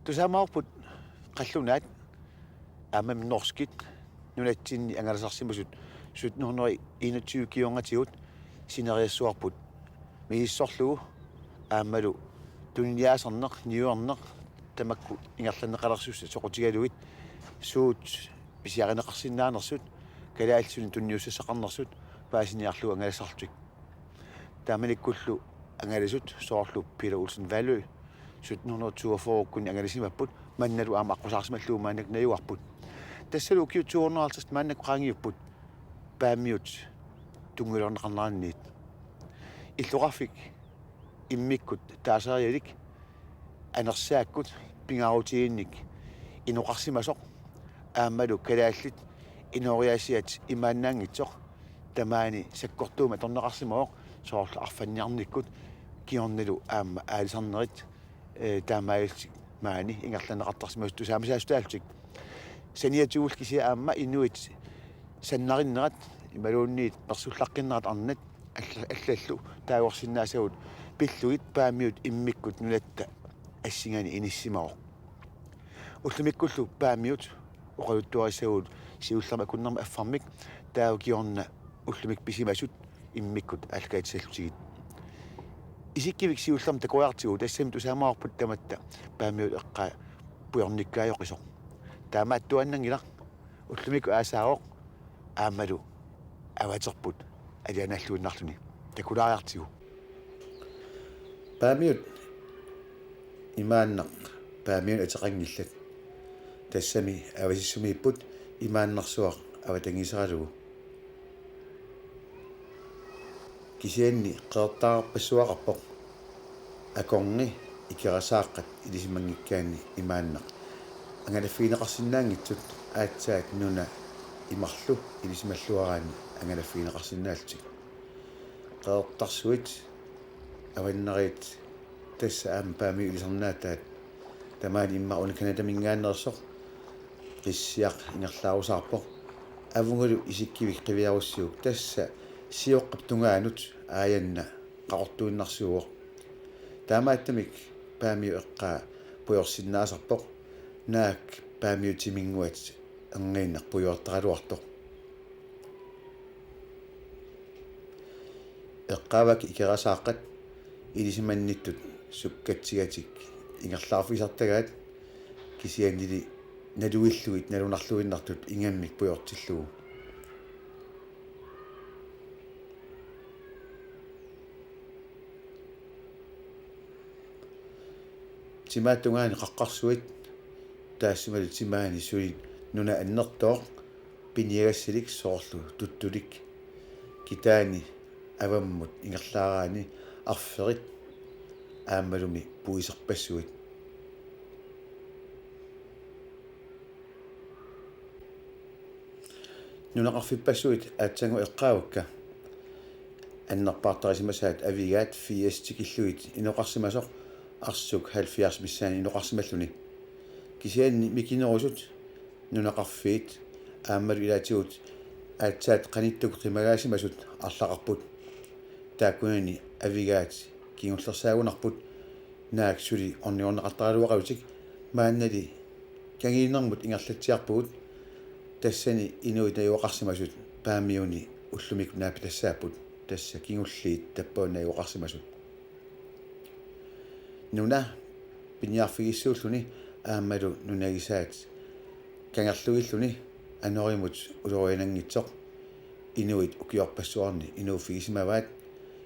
тусаамаарпут қаллунаат аамам норскит нунатсинни ангаласарсимасут сут 121 кионгатигут синериассуарпут мииссорлугу аамалу тунниаасарнеқ ньюарнеқ тамакку ингерланнеқалерсусса соқутигалугит суут писиаринеқарсиннаанерсут калаалсуни тунниуссақарнерсут паасиниарлуга ангаласартик тааманиккуллу ангаласут соорлу Пилер Олсен Валø 1742 kun angalasimapput mannalu aama aqusaarsimallugu maanak nayuarput tassalu kiu 250 maanak qaangiupput paammiut tungulorneqarneraanniit illuqarfik immikkut taasarialik anersaakkut pingaarutiinnik inoqarsimasoq aammalu kalaallit inoriasiat imaannaangitsoq tamaani sakkortuuma torneqarsimaoq soorlu arfanniarnikkut kiornilu aamma aalisarnerit таамаалсик маани ингерланеқартарсимас тусаамасаастаалтик саниатуул кися аама инуит саннариннерат ималуунниит персуллаққиннерат арнат аллаллу таагорсиннаасагут пиллугит паамиут иммиккут нулатта ассигани иниссимао уллумиккуллу паамиут оқалуттуарисагут сиуллерма куннерма аффармик таагукиорна уллумик писимасут иммиккут алкаатсаллутигит исиккивик сиуллерма такуартигу тассам тусаамаарпут таматта паамиут эққа пуйорниккаайоқисо таамааттуаннангила уллумик аасааоқ аамалу аватерпут алианаллуиннарлуни такулаариартигу паамиут имааннақ паамиут атеқангиллат тассами авасиссумииппут имааннарсуақ аватангисералугу кисианни қеэртаарпассуақарпоқ акорни икерасааққат илисимангиккаанни имааннақ ангалаффиинеқарсинаангитсут аатсаат нуна имарлу илисималлуараани ангалаффиинеқарсинаалтик қеэртарсуит аваннерит тасса аама паами илисарнаатаат тамаани имма униканатамингааннерсоқ қиссиақ ингерлаарусаарпоқ авунгулу исиккивик қивиаруссуук тасса сиоққаптунгаанут ааянна қақортуиннарсууоқ таамааттамик паамиу эққаа пуйорсиннаасарпоқ наак паамиутимингуат ангииннақ пуйортаралуартоқ эққаавак икерасааққат илисиманниттут суккатсигатик ингерлаарфисартагаат кисианнили налуиллуит налунарлуиннартут ингаммик пуйортиллугу тимааттунгаани қаққарсуит таассималу тимаани суит нуна аннертооқ пиниагассилик соорлу туттулик китаани аваммут ингерлаараани арферит аамалуми пуисерпассуит нунақарфиппассуит аатсангу эққаавакка аннерпаартарисимасаат авигаат фиестикиллуит иноқарсимасоқ арсук 70 миссаани иноқарсималлуни кисианни микинерусут нунақарфиит ааммалу илаатигут аатсаат қаниттук қимагаасимасут арлақарпут тааккунани авигаат кингуллерсаагунарпут наак сули орниорнеқартаралуақавитик мааннали кангииннэрмут ингерлатсиарпугут тассани инуит наюоқарсимасут паамиуни уллумик наапилассааппут тасса кингуллиит таппаунна юоқарсимасут нуна пиньярфигиссууллуни аамалу нунагисаат кангерлугиллуни аноримут улорианангитсоқ инуит укиорпассуарни инууфигисимаваат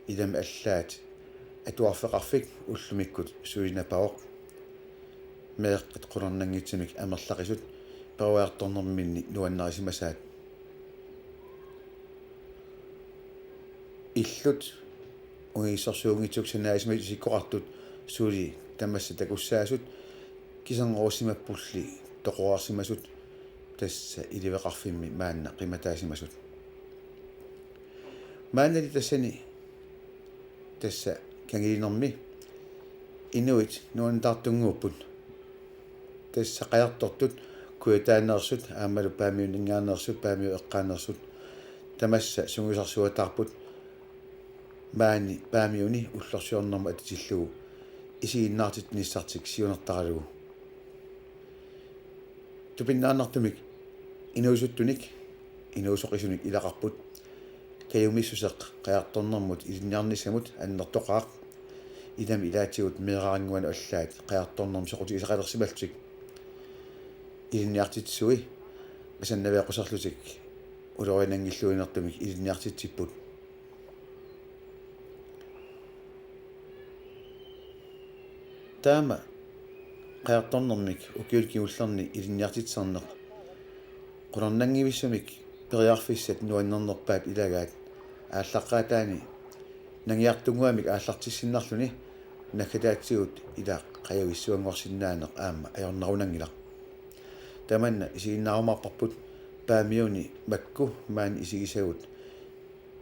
илам аллаат атуарфеқарфик уллумиккут суинапаоқ меэққит қулернангитсимик амерлақисут пауаартторнэрминни нуаннарисимасаат иллут унгиссорсуунгитсук санаасимат сиккоқартут сули тамасса такуссаасут кисангоосимаппулли тоқуарсимасут тасса иливеқарфимми маанна қиматаасимасут мааннали тассани тасса кангилинерми инуит нуантартунгууппут тасса қаяртортут куятааннерсут аамалу паамиунингааннерсут паамиу эққааннерсут тамасса сунгусарсуатаарпут маани паамиуни уллорсуорнэрма атитиллугу исигиннаартит ниссартик сиунертаралугу тупиннааннартумик инуусуттуник инуусоқисуник илақарпут каюмиссусеқ қаярторнэрмут илинниарнissamут аннертоқаақ идам илаатигут меэрарангуана аллаат қаярторнэрм соқути исақалерсималтик илинниартитсуи масаннавеқусарлутик улорингиллуинертумик илинниартитсиппут таама қаярторнэрмик укиулкиуллерни илинниартитсарнеқ qulornangivissamik periarfissat nuannernerpaat ilagaat ааллаққаатаани нангиартунгуамик ааллартиссиннарлүни наккатаатсигут илаа қаявиссуангорсиннаанеқ аама аёрнарунангилақ таманна исигиннаарумаарпарпут паамиуни макку маани исигисагут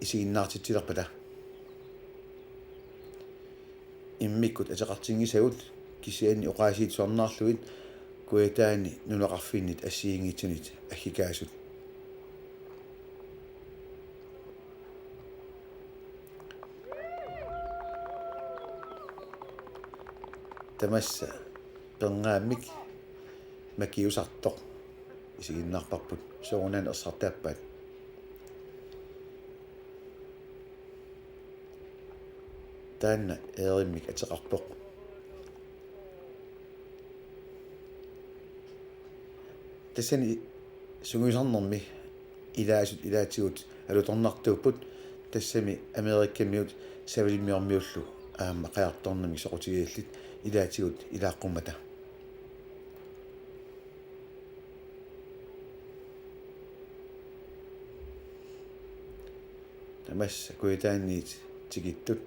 исигиннаартитсилерпата иммиккут атеқартингисагут кисиани оqaасиит суарнаарлугит куятаани нунеқарфиннит ассиингитсунит аггикаасут тамасса пернгааммик макиусартоқ исигиннаарпарпут соорунан ерсартааппаат таанна eerimмик атеқарпоқ тассани сугуисарнэрми илаасут илаатигут алуторнартууппут тассами америккамиут савилиммиормиуллу аама қаярторнами соқутигиаллит илаатигут илааққуммата тамасса куитаанниит тигиттут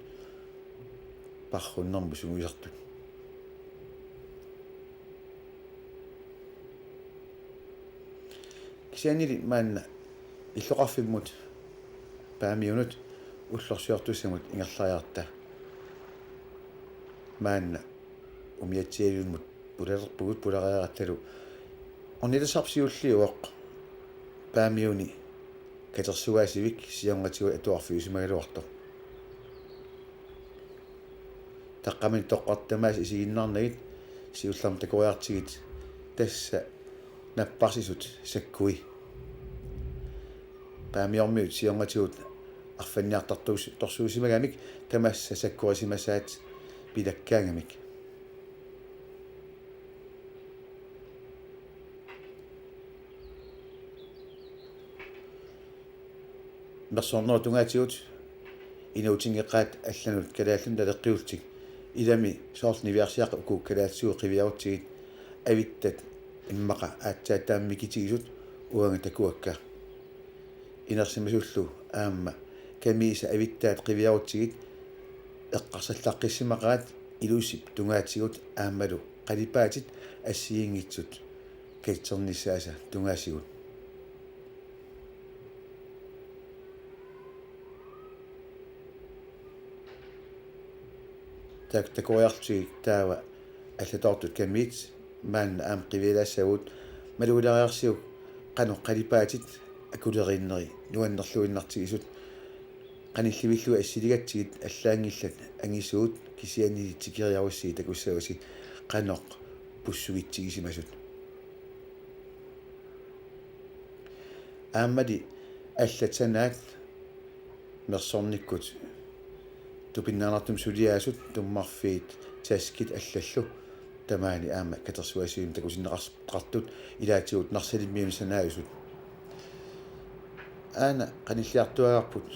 парруннэрму сугуисартут кисианили маанна иллоқарфиммут паамиунут уллорсиортуссамут ингерлариарта маанна умиатсиавиммут пулалерпугут пулариаратталу орниласарпсиуллиуоқ паамиуни катерсуаасивик сиангатигу атуарфиусимагалуарто таққамин тоққартамаас исигиннаарнагит сиулларм такуриартигит тасса наппарсисут саккуи паамиормиут сиангатигут арфанниартартуус торсуусимагамик тамасса саккурисимасаат пилаккаангамик мерсорноо тунгаатигут инуутингеққаат алланут калааллун талеққиултик илами соорнивиарсиақа уку калаассуу қивиарутигит авиттат иммақа аатсаатааммикитигисут уанга такуакка инерсимасуллу аама камиса авиттаат қивиарутигит эққарсаллаққиссимақаат илусип тунгаатигут аамалу қалипаатит ассиингитсут катсерниссааса тунгаасигут такуяартиг таава аллатортут камиит маанна аам қивилаассагут малуулариарсиук қано қалипаатит акулериннери нуаннерлуиннартигисут qanilливиллуа ассилигатсигит аллаангиллат ангисуут кисиани тикириаруссии такуссагуси qaноқ пуссугитсигисимасут ааммали аллатсанаат мерсорниккут тупиннаанартум сулиаасут туммарфиит таскит аллаллу тамаани аама катерсуасиим такусиннеқартут илаатигут нарсалиммиунисанааюсут аана qanilliartuagarput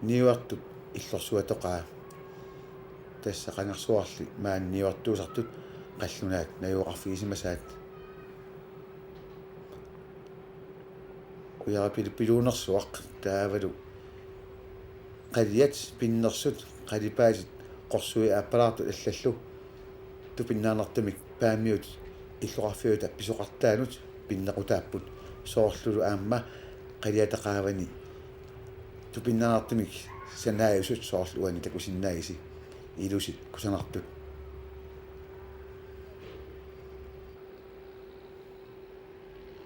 ниуартут иллорсуатоқаа тасса қангарсуарли маан ниуартуусартут қаллунаат наюоқарфигисимасаат куяапилуунерсуақ таавалу қалиат пиннерсут қалипаасит қорсуи ааппалаарту аллаллу тупиннаанартумик паамиут иллоқарфиута писоқартаанут пиннеқутааппут соорлулу аама қалиатақаавани тупиннаанартумик санааюсут соорлуани такусиннаагиси илусит кусанартут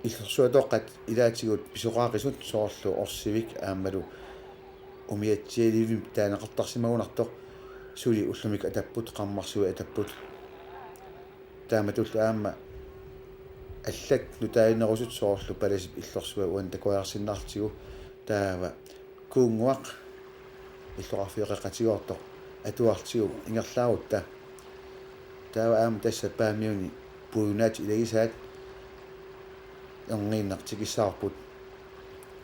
иллерсуатоққат илаатигут писоқаақисут соорлу орсивик аамалу умиатсиаливим таанеқартарсимагунартоқ сули уллумик атаппут қармарсуи атаппут тааматуллу аама аллак нутаинерусут соорлу паласип иллорсуа уан такуарсиннартигу таава куунгуақ иллоқарфиоқеқатигоорто атуартигу ингерлаарутта таава аама тасса паамиуни пуйунаат илагисаат онгииннартикиссаарпут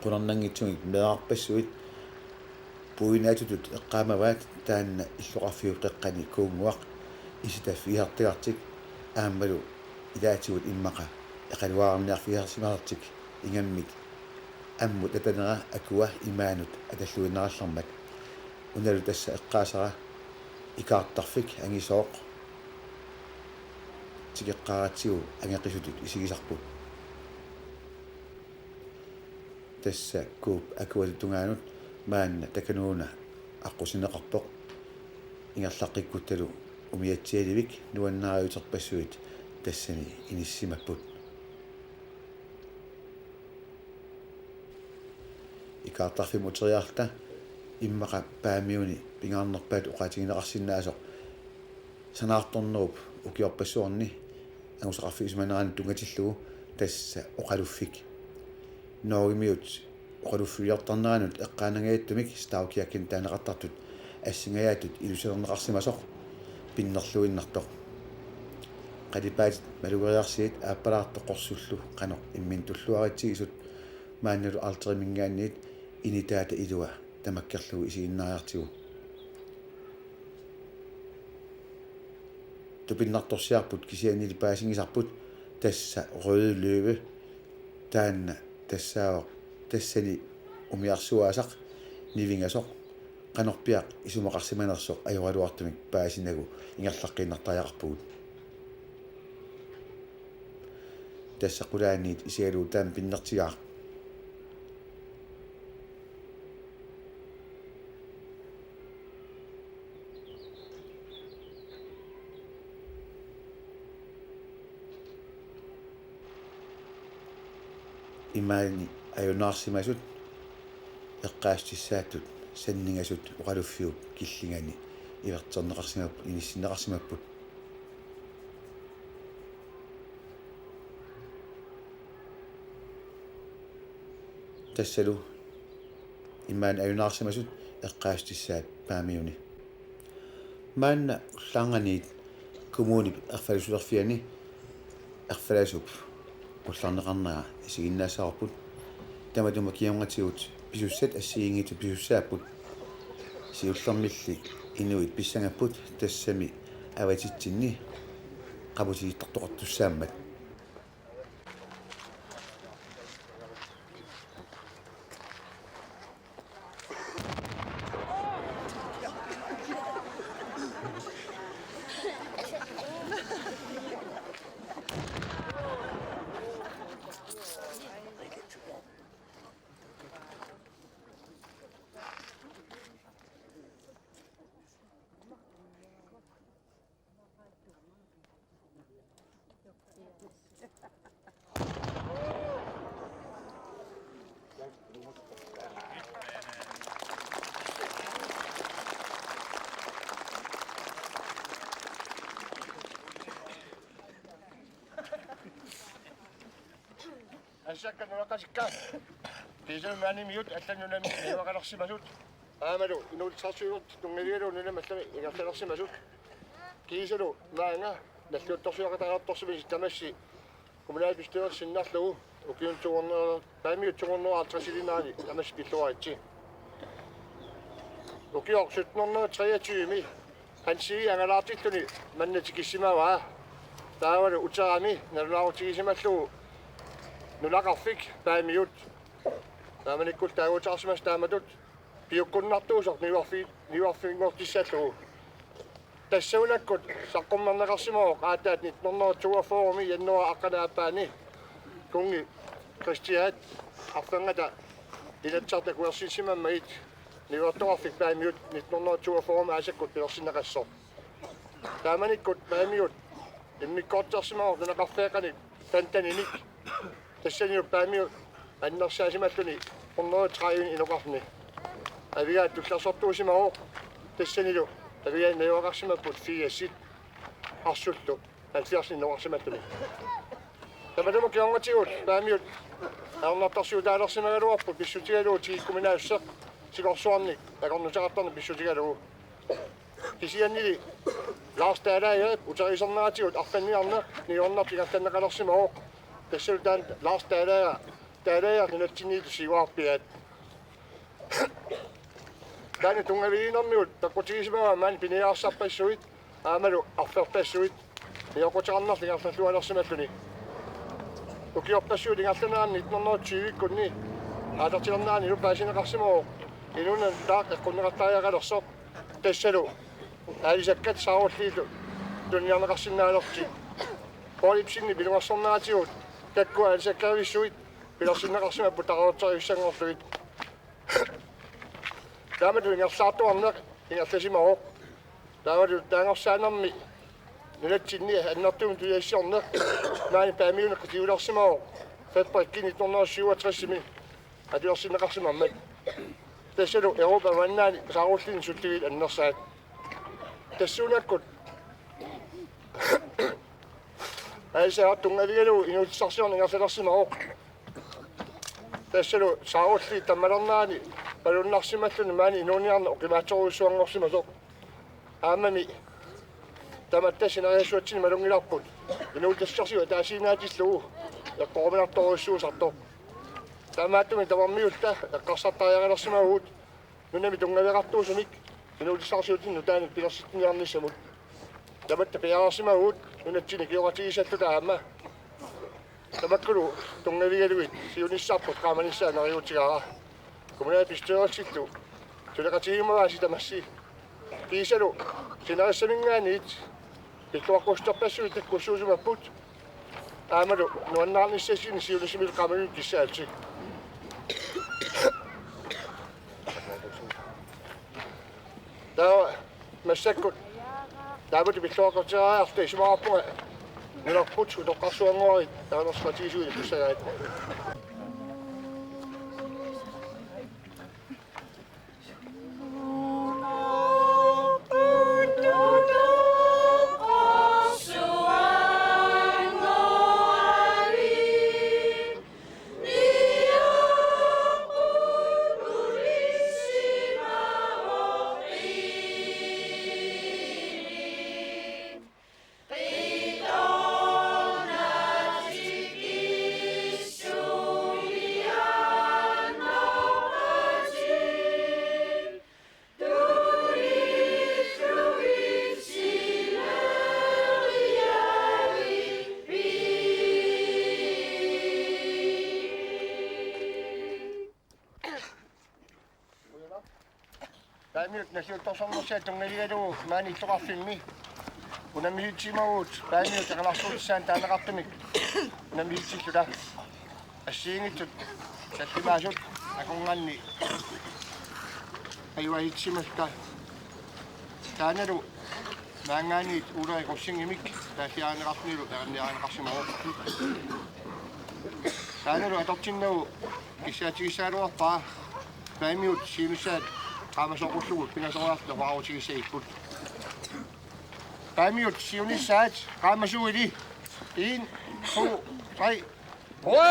qunarnangitsuгик меарпассуит пуйунаатутут эққаамаваат таанна иллоқарфиу қеққани куунгуақ иситаффиартигартик ааммалу илаатигут иммақа эқалуаарниарфиарсимаартик ингаммик аммут атанера акуа имаанут аталлуиннераллермат уналу тасса эққаасара икаартарфик ангисооқ тигеққааратсигу ангеқисутут исигисарпут тасса кууп акуату тунгаанут маанна таканууна аққусинеқарпоқ ингерлаққиккутталу умиатсиаливик нуаннаариутерпассуит тассани иниссимаппут икаартарфим утериарта иммақа паамиуни пингаарнерпаат уқаатигинеқарсинаасоқ санаарторнеруп укиорпассуарни агусақарфигисманерани тунгатиллугу тасса оқалуффик ноогимиут оқалуффиартарнеранут эққаанагааттумик стаукиаккин таанеқартартут ассингаятут илусернеқарсимасоқ пиннерлуиннартоқ қалипаат малугериарсиит ааппалаартоқорсуллу қано иммин туллуаритсигисут маанналу алтеримингаанниит инитаата илуа тамаккерлугу исигиннаариартигу тупиннарторсиарпут кисианили паасингисарпут тасса рøde løve таанна тассао тассани умиарсуаасақ нивингасоқ канорпиақ исумақарсиманерсоқ аюралуартумик паасинагу ингерлаққиннартариақарпугут тасса қулааниит исиалуу таам пиннертигаа имаани аюнаарсимасут эққаастиссаатут саннингасут оқалуффиуп киллингани ивертернеқарсимаппут иниссинеқарсимаппут тассалу имаани аюнаарсимасут эққаастиссаат паамиуни маанна уллаарганиит коммуни ерфалусулерфиани ерфаласуп уллаарнеқарнага исигиннаассаарпут таматума киамгатигут писуссат ассиингиту писуссааппут сиуллэрмилли инуит писсангаппут тассами аватитсинни қапутигиттартоқартуссааммат Asakkan nuraqasikka tiisunmaani miut allanunami niwaqalersimasut aamalu inuulsarsuut tungalialu nunamassami igartalersimasut kiisalu maanga nalluuttorsuaqataqartorsimis tamassi kommunalbestyrelsinarlugu ukiuntugornera paamiutugornera tamassi pilluaritsi ukiorsuttnornera 23 hansigi angalaartilluni mannatikissimavaa taavalu uterami nalulaarutigissimallugu nulaqarfik paamiut taamanikul taaguutaarsimas taamatut piukkunnartuusoq niuarfingortissallugu тассаунаkkut саққуммарнеқарсимоо qaataat нитнорнерутуа форуми яннуа аққанааппаани кунги кристиат арфангата илатсарта куерсисимаммаит ниуартоқарфик паамиут нитнорнерутуа форум аасаккут пилерсинеқассоо тааманиккут паамиут иммиккоортерсимоо нунақарфеқани тантаниник тассаниу паамиут аннерсаасималлуни орнерутрааюни иноқарни авигаат туллерсортуусимао тассанилу авигаат наиоқарсимаппут фиассит арсуллу алфиарсин иноқарсималлуни Tämä demo kiongatiut päämiut. Arnattarsiutaalersimagalуarput pissutigaluu tiikkuminaassa sigorsuarnik aqornusaqartarni pissutigaluu. Kisiannili Lars Taalaaja utarisorneratiut arpanniarneq niornartigartannaqalersimaoq. Tassultaan Lars Taalaaja ninatsiniitusiuarpiat. Tani tungaliinermiut taqqutigismaga maani piniaarsarpassuit aamalu arferpassuit nioqutiqarnartigartallualersimalluni. Ukiorpassuutingartanaanni 1920 kunni aatartilernaani lupaasineqarsimoo inunan taaq eqqunneqartaajaqalersoq tassalu aalisakkat saarulliitu tunniarneqarsinnaalerti poolipsinni pilungarsornaatigut kakkua aalisakkaavисsuit pilersinneqarsimappu taqarutsariussangorluit taamatu ingersaartuarneq ingerlasimaroq taamatu taangersaanermi nunatsinni annertuum tuyassiorneq maani paamiuneqqutiulersimaroq februarki 1967 atuersinneqarsimammat tassalu Europa mannaani saarullin suttuit annersaat tassuunakkut aisa tungavigalu inuutissarsiorningersalersimaroq tassalu saarulli tammalernaani palunnarsimalluni maani inuuniarna oqimaatsoruissuangorsimasoq aamami tamattassinariassuatsini malungilarput inuutassarsiu taasiinaatillugu eqqoruminartoruissuusartoq taamaattumi tavarmiulta eqqarsartariaqalersimaguut nunami tungaviqartuusumik inuutissarsiutinnu taani pilersitniarnissamut tamatta piararsimaguut nunatsini kioratigisattu taama tamakkulu tungavigaluit siunissarput qaamanissaanariutigaara kumuna pistooritsittu tuleqatigimaasi tamassi piisalu sinarissamingaaniit pittuaqqusterpassuit takkussuusumapput aamalu nuannaarnissassini siunissimil qaamanuit kissaalsi tao massakkut taamatu pittuaqquteriarta isimaarpunga nularput utoqqarsuangorit taanerskatiisuit kussagaat Päämiut nasiultorsornersiat tungavigalugu maani ittoqarfilmi unamihutimaguut päämiut aqalarsuutissaan taaneqartumik unamihutillula assiingittut tattimaasut aqunganni ayuahitsimalta taanalu maangaaniit uuleriqussingimik taasiaaneqarnilu taanniaaneqarsimaruq taanalu atortinnagu kissaatigissaaluarpaa päämiut siimissaat qaamasoqullugut pingasoraarta vaarutigissaikput päämiut siunissaat qaamasuili 1 2 3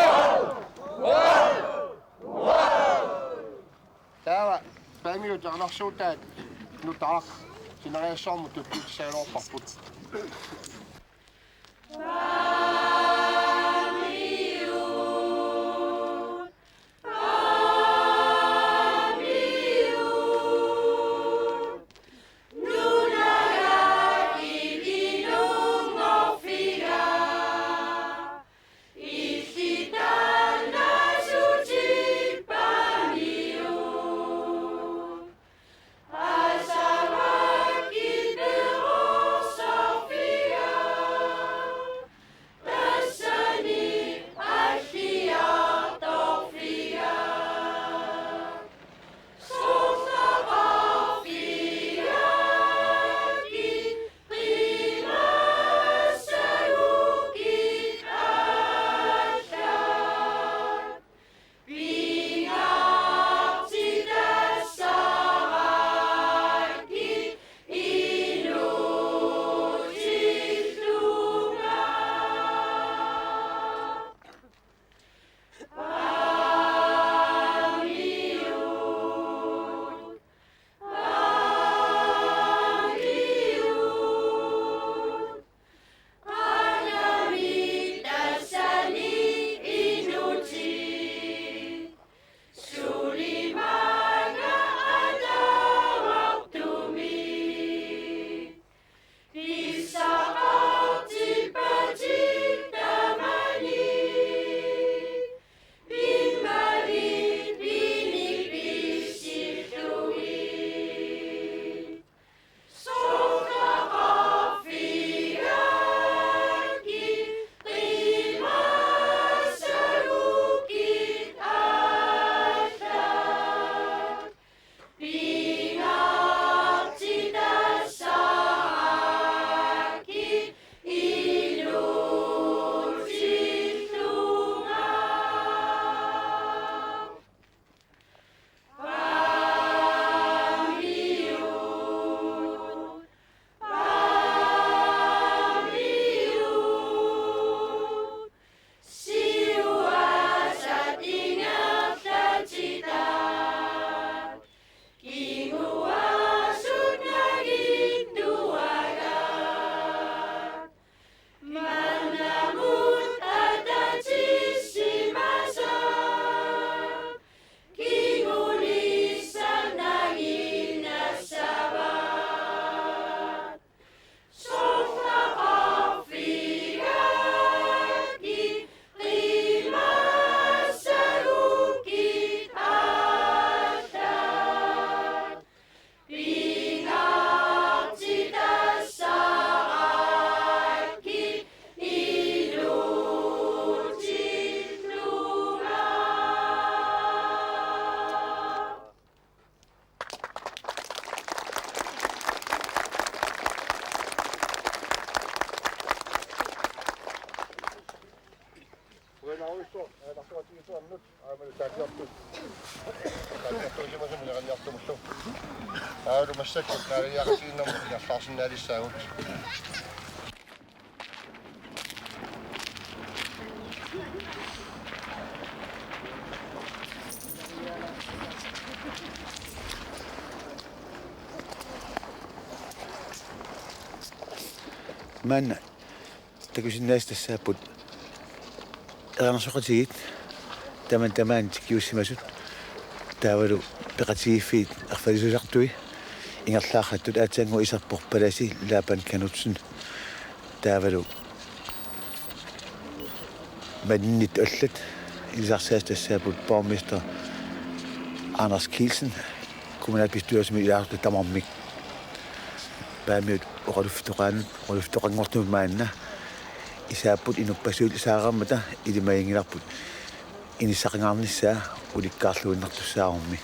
täällä päämiut aqalarsuutaat nutaaq sinariassormut tuttiissaaluarparput Asawakit berosa Man takysin näistä saaput eranasuqatiit taman tikiussimasut taavalu peqatiiffiit arfalisuusartui ingerlaarrattut aatsaangu isarporpalasi laapan kanutsun taavalu maninnit ollat ilisarsaastassaaput borgmester Anders Kielsen kommunalbestyrelsesmi ilaartu tamarmik baamiut oruftoqangortumaanna isaapput inuppasuul saaqarmata ilimaingilarput inissaqingaarnissaa ulikkaarluinnartussaarummi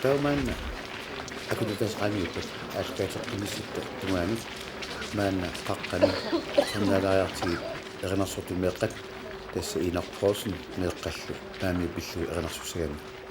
taumaanna akutatasqaamiuppat aaskaataqqinissitta tumaanut maanna qaqqani sannaalaajartigi erinarsortu meeqqat tassa inarpoosun meeqqallu taami pillu erinarsussagami